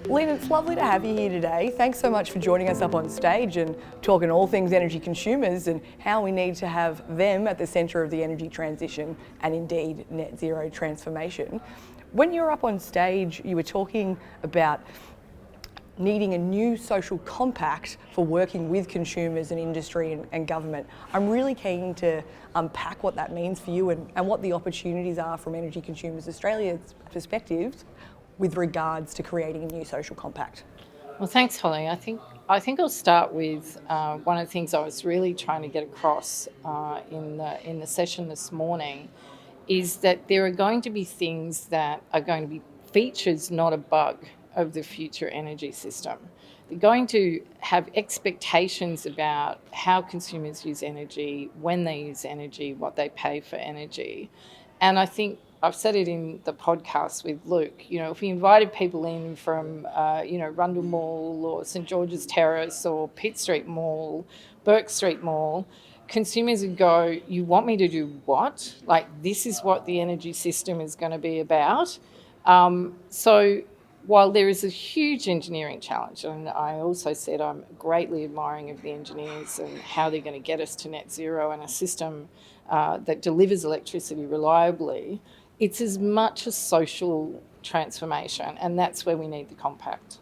Lynne, it's lovely to have you here today. Thanks so much for joining us up on stage and talking all things energy consumers and how we need to have them at the centre of the energy transition and indeed net zero transformation. When you were up on stage, you were talking about needing a new social compact for working with consumers and industry and government. I'm really keen to unpack what that means for you and what the opportunities are from Energy Consumers Australia's perspective with regards to creating a new social compact. Well, thanks, Holly. I think I'll start with one of the things I was really trying to get across in the session this morning is that there are going to be things that are going to be features, not a bug, of the future energy system. They're going to have expectations about how consumers use energy, when they use energy, what they pay for energy. And I think I've said it in the podcast with Luke, if we invited people in from, Rundle Mall or St George's Terrace or Pitt Street Mall, Burke Street Mall, consumers would go, you want me to do what? Like, this is what the energy system is going to be about. So while there is a huge engineering challenge, and I also said I'm greatly admiring of the engineers and how they're going to get us to net zero and a system that delivers electricity reliably, it's as much a social transformation, and that's where we need the compact.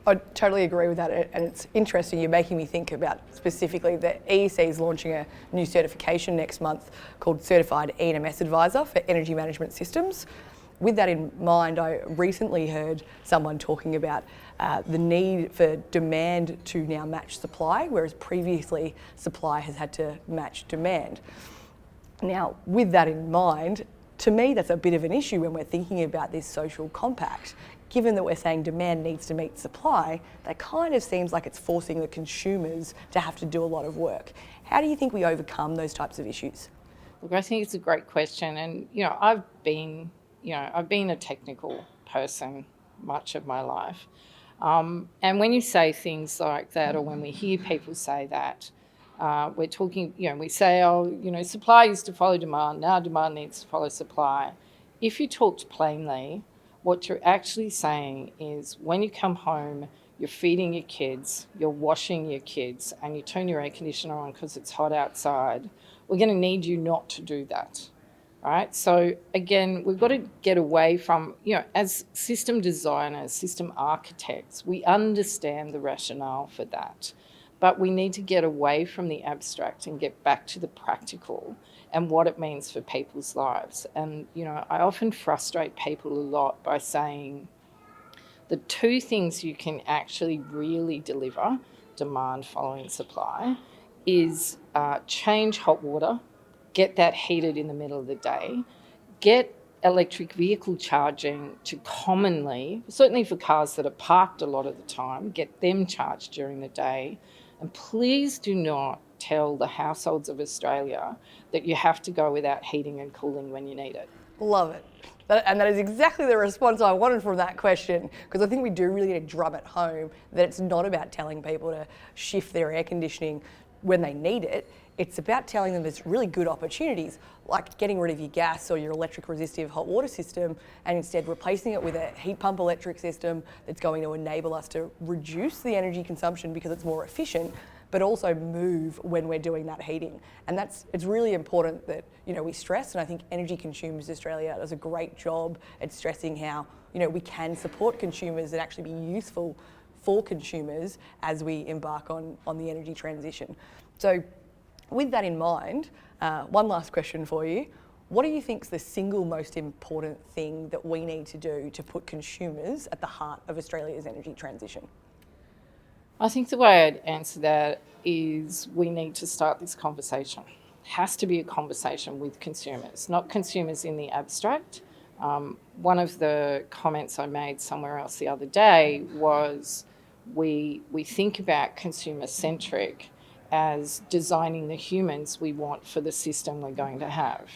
I totally agree with that, and it's interesting. You're making me think about specifically that EEC is launching a new certification next month called Certified ENMS Advisor for Energy Management Systems. With that in mind, I recently heard someone talking about the need for demand to now match supply, whereas previously supply has had to match demand. Now, with that in mind, to me, that's a bit of an issue when we're thinking about this social compact. Given that we're saying demand needs to meet supply, that kind of seems like it's forcing the consumers to have to do a lot of work. How do you think we overcome those types of issues? Look, I think it's a great question, and I've been a technical person much of my life, and when you say things like that, or when we hear people say that, we're talking, we say, supply used to follow demand, now demand needs to follow supply. If you talked plainly, what you're actually saying is when you come home, you're feeding your kids, you're washing your kids, and you turn your air conditioner on because it's hot outside, we're going to need you not to do that, right? So again, we've got to get away from, as system designers, system architects, we understand the rationale for that. But we need to get away from the abstract and get back to the practical and what it means for people's lives. And, I often frustrate people a lot by saying the two things you can actually really deliver, demand following supply, is change hot water, get that heated in the middle of the day, get electric vehicle charging to commonly, certainly for cars that are parked a lot of the time, get them charged during the day. And please do not tell the households of Australia that you have to go without heating and cooling when you need it. Love it. And that is exactly the response I wanted from that question, because I think we do really need to drum at home that it's not about telling people to shift their air conditioning when they need it. It's about telling them there's really good opportunities, like getting rid of your gas or your electric resistive hot water system and instead replacing it with a heat pump electric system that's going to enable us to reduce the energy consumption because it's more efficient, but also move when we're doing that heating. And it's really important that, we stress, and I think Energy Consumers Australia does a great job at stressing how, we can support consumers and actually be useful for consumers as we embark on the energy transition. So with that in mind, one last question for you. What do you think is the single most important thing that we need to do to put consumers at the heart of Australia's energy transition? I think the way I'd answer that is we need to start this conversation. It has to be a conversation with consumers, not consumers in the abstract. One of the comments I made somewhere else the other day was we think about consumer-centric as designing the humans we want for the system we're going to have.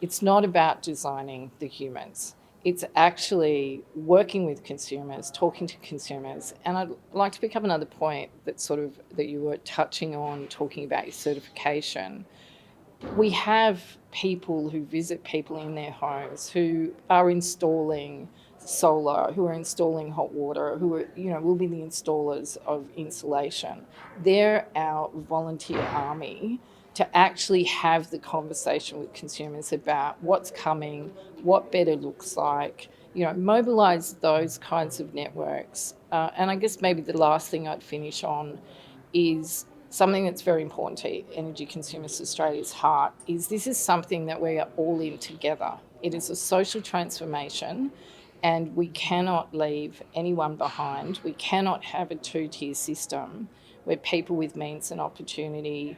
It's not about designing the humans. It's actually working with consumers, talking to consumers. And I'd like to pick up another point that you were touching on, talking about your certification. We have people who visit people in their homes, who are installing solar, who are installing hot water, who are, will be the installers of insulation. They're our volunteer army to actually have the conversation with consumers about what's coming, what better looks like, mobilise those kinds of networks. And I guess maybe the last thing I'd finish on is something that's very important to Energy Consumers Australia's heart, is this is something that we are all in together. It is a social transformation, and we cannot leave anyone behind. We cannot have a two-tier system where people with means and opportunity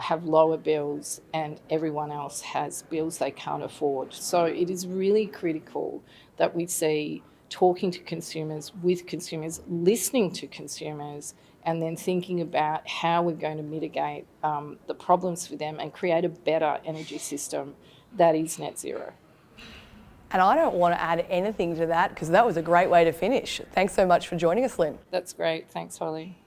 have lower bills and everyone else has bills they can't afford. So it is really critical that we see talking to consumers, with consumers, listening to consumers, and then thinking about how we're going to mitigate the problems for them and create a better energy system that is net zero. And I don't want to add anything to that because that was a great way to finish. Thanks so much for joining us, Lynne. That's great. Thanks, Holly.